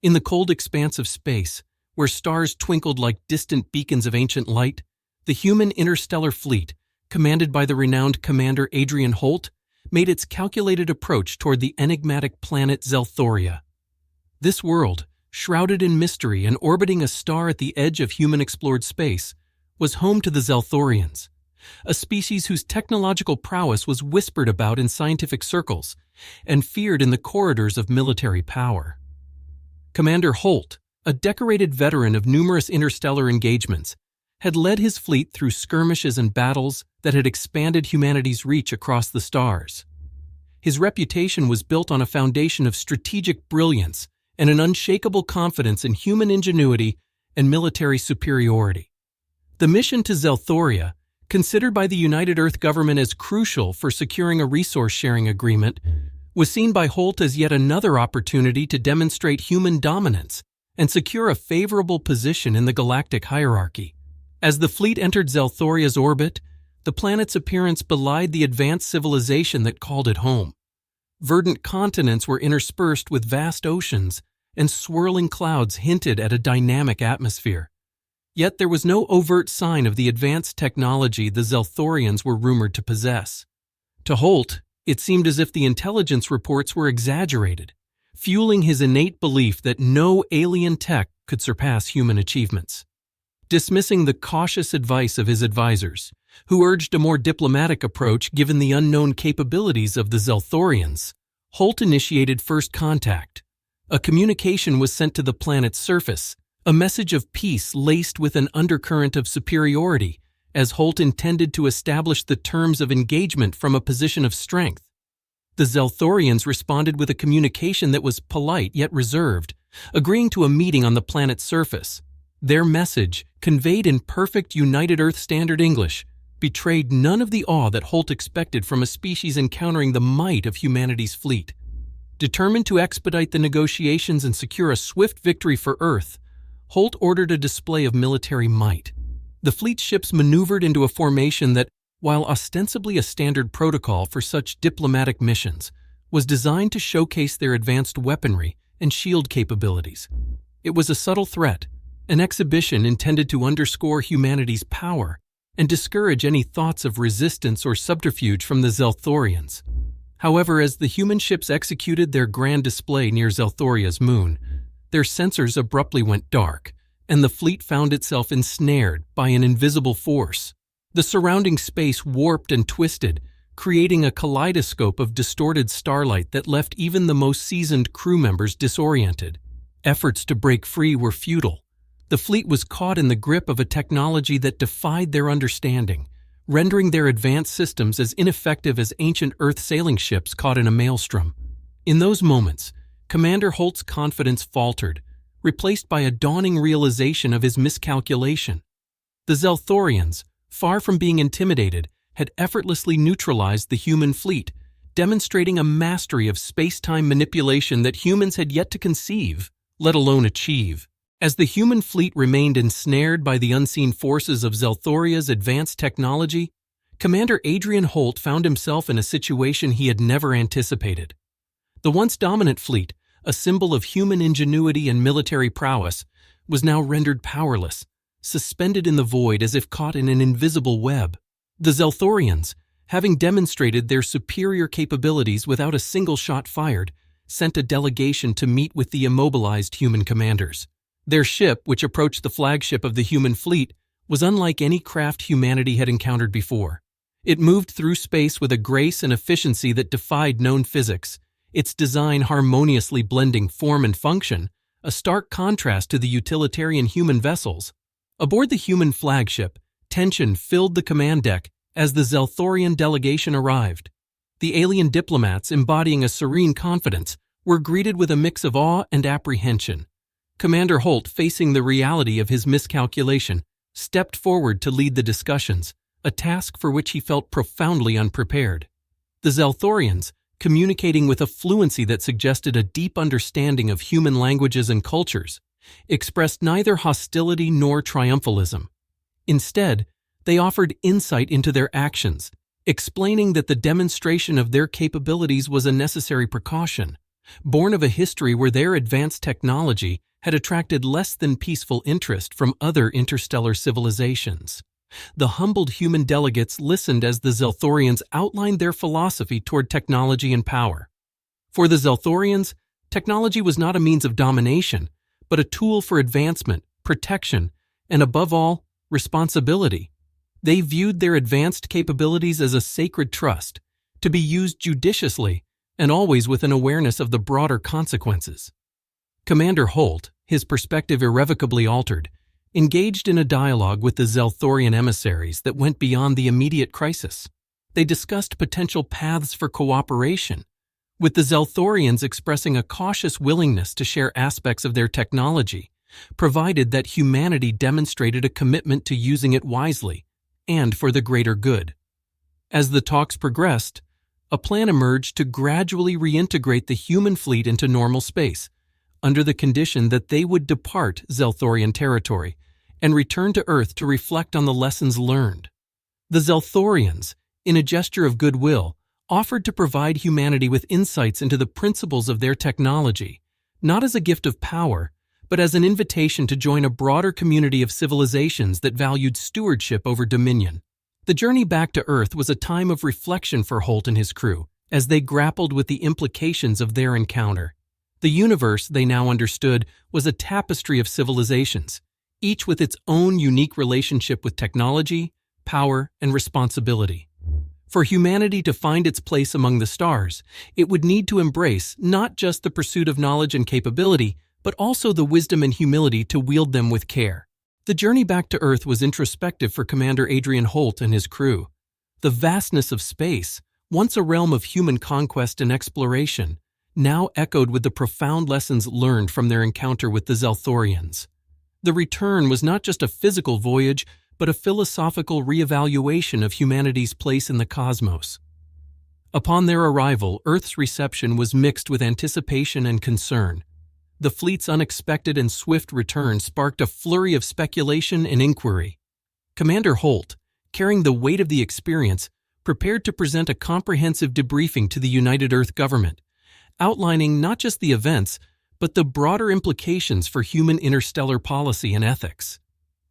In the cold expanse of space, where stars twinkled like distant beacons of ancient light, the human interstellar fleet, commanded by the renowned Commander Adrian Holt, made its calculated approach toward the enigmatic planet Zelthoria. This world, shrouded in mystery and orbiting a star at the edge of human-explored space, was home to the Zelthorians, a species whose technological prowess was whispered about in scientific circles and feared in the corridors of military power. Commander Holt, a decorated veteran of numerous interstellar engagements, had led his fleet through skirmishes and battles that had expanded humanity's reach across the stars. His reputation was built on a foundation of strategic brilliance and an unshakable confidence in human ingenuity and military superiority. The mission to Zelthoria, considered by the United Earth government as crucial for securing a resource-sharing agreement, was seen by Holt as yet another opportunity to demonstrate human dominance and secure a favorable position in the galactic hierarchy. As the fleet entered Zelthoria's orbit, the planet's appearance belied the advanced civilization that called it home. Verdant continents were interspersed with vast oceans, and swirling clouds hinted at a dynamic atmosphere. Yet there was no overt sign of the advanced technology the Zelthorians were rumored to possess. To Holt, it seemed as if the intelligence reports were exaggerated, fueling his innate belief that no alien tech could surpass human achievements. Dismissing the cautious advice of his advisors, who urged a more diplomatic approach given the unknown capabilities of the Zelthorians, Holt initiated first contact. A communication was sent to the planet's surface, a message of peace laced with an undercurrent of superiority, as Holt intended to establish the terms of engagement from a position of strength. The Zelthorians responded with a communication that was polite yet reserved, agreeing to a meeting on the planet's surface. Their message, conveyed in perfect United Earth Standard English, betrayed none of the awe that Holt expected from a species encountering the might of humanity's fleet. Determined to expedite the negotiations and secure a swift victory for Earth, Holt ordered a display of military might. The fleet ships maneuvered into a formation that, while ostensibly a standard protocol for such diplomatic missions, was designed to showcase their advanced weaponry and shield capabilities. It was a subtle threat, an exhibition intended to underscore humanity's power and discourage any thoughts of resistance or subterfuge from the Zelthorians. However, as the human ships executed their grand display near Zelthoria's moon, their sensors abruptly went dark, and the fleet found itself ensnared by an invisible force. The surrounding space warped and twisted, creating a kaleidoscope of distorted starlight that left even the most seasoned crew members disoriented. Efforts to break free were futile. The fleet was caught in the grip of a technology that defied their understanding, rendering their advanced systems as ineffective as ancient Earth sailing ships caught in a maelstrom. In those moments, Commander Holt's confidence faltered, replaced by a dawning realization of his miscalculation. The Zelthorians, far from being intimidated, had effortlessly neutralized the human fleet, demonstrating a mastery of space-time manipulation that humans had yet to conceive, let alone achieve. As the human fleet remained ensnared by the unseen forces of Zelthoria's advanced technology, Commander Adrian Holt found himself in a situation he had never anticipated. The once dominant fleet, a symbol of human ingenuity and military prowess, was now rendered powerless, suspended in the void as if caught in an invisible web. The Zelthorians, having demonstrated their superior capabilities without a single shot fired, sent a delegation to meet with the immobilized human commanders. Their ship, which approached the flagship of the human fleet, was unlike any craft humanity had encountered before. It moved through space with a grace and efficiency that defied known physics, its design harmoniously blending form and function, a stark contrast to the utilitarian human vessels. Aboard the human flagship, tension filled the command deck as the Zelthorian delegation arrived. The alien diplomats, embodying a serene confidence, were greeted with a mix of awe and apprehension. Commander Holt, facing the reality of his miscalculation, stepped forward to lead the discussions, a task for which he felt profoundly unprepared. The Zelthorians, communicating with a fluency that suggested a deep understanding of human languages and cultures, expressed neither hostility nor triumphalism. Instead, they offered insight into their actions, explaining that the demonstration of their capabilities was a necessary precaution, born of a history where their advanced technology had attracted less than peaceful interest from other interstellar civilizations. The humbled human delegates listened as the Zelthorians outlined their philosophy toward technology and power. For the Zelthorians, technology was not a means of domination, but a tool for advancement, protection, and above all, responsibility. They viewed their advanced capabilities as a sacred trust, to be used judiciously and always with an awareness of the broader consequences. Commander Holt, his perspective irrevocably altered, engaged in a dialogue with the Zelthorian emissaries that went beyond the immediate crisis. They discussed potential paths for cooperation, with the Zelthorians expressing a cautious willingness to share aspects of their technology, provided that humanity demonstrated a commitment to using it wisely and for the greater good. As the talks progressed, a plan emerged to gradually reintegrate the human fleet into normal space, under the condition that they would depart Zelthorian territory and return to Earth to reflect on the lessons learned. The Zelthorians, in a gesture of goodwill, offered to provide humanity with insights into the principles of their technology, not as a gift of power, but as an invitation to join a broader community of civilizations that valued stewardship over dominion. The journey back to Earth was a time of reflection for Holt and his crew, as they grappled with the implications of their encounter. The universe, they now understood, was a tapestry of civilizations, each with its own unique relationship with technology, power, and responsibility. For humanity to find its place among the stars, it would need to embrace not just the pursuit of knowledge and capability, but also the wisdom and humility to wield them with care. The journey back to Earth was introspective for Commander Adrian Holt and his crew. The vastness of space, once a realm of human conquest and exploration, now echoed with the profound lessons learned from their encounter with the Zelthorians. The return was not just a physical voyage, but a philosophical reevaluation of humanity's place in the cosmos. Upon their arrival, Earth's reception was mixed with anticipation and concern. The fleet's unexpected and swift return sparked a flurry of speculation and inquiry. Commander Holt, carrying the weight of the experience, prepared to present a comprehensive debriefing to the United Earth government, outlining not just the events, but the broader implications for human interstellar policy and ethics.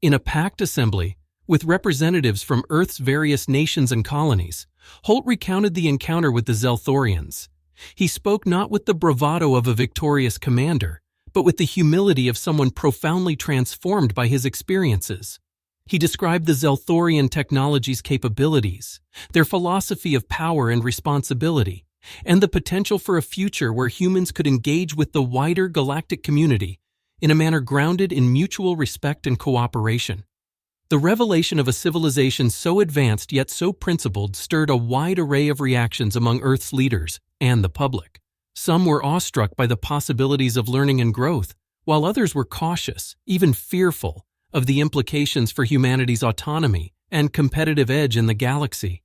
In a packed assembly, with representatives from Earth's various nations and colonies, Holt recounted the encounter with the Zelthorians. He spoke not with the bravado of a victorious commander, but with the humility of someone profoundly transformed by his experiences. He described the Zelthorian technology's capabilities, their philosophy of power and responsibility, and the potential for a future where humans could engage with the wider galactic community in a manner grounded in mutual respect and cooperation. The revelation of a civilization so advanced yet so principled stirred a wide array of reactions among Earth's leaders and the public. Some were awestruck by the possibilities of learning and growth, while others were cautious, even fearful, of the implications for humanity's autonomy and competitive edge in the galaxy.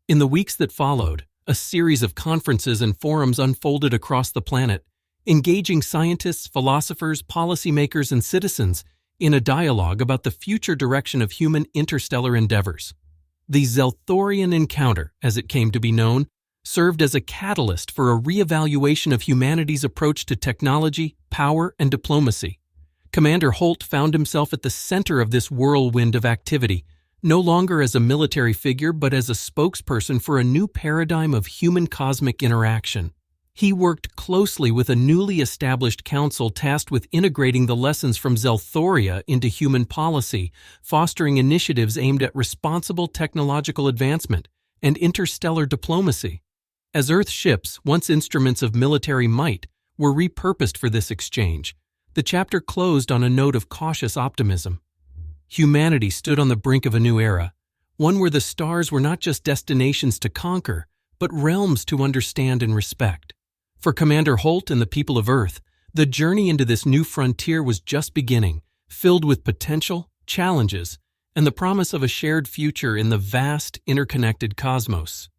In the weeks that followed, a series of conferences and forums unfolded across the planet, engaging scientists, philosophers, policymakers, and citizens in a dialogue about the future direction of human interstellar endeavors. The Zelthorian encounter, as it came to be known, served as a catalyst for a reevaluation of humanity's approach to technology, power, and diplomacy. Commander Holt found himself at the center of this whirlwind of activity, no longer as a military figure but as a spokesperson for a new paradigm of human cosmic interaction. He worked closely with a newly established council tasked with integrating the lessons from Zelthoria into human policy, fostering initiatives aimed at responsible technological advancement and interstellar diplomacy. As Earth ships, once instruments of military might, were repurposed for this exchange, the chapter closed on a note of cautious optimism. Humanity stood on the brink of a new era, one where the stars were not just destinations to conquer, but realms to understand and respect. For Commander Holt and the people of Earth, the journey into this new frontier was just beginning, filled with potential, challenges, and the promise of a shared future in the vast, interconnected cosmos.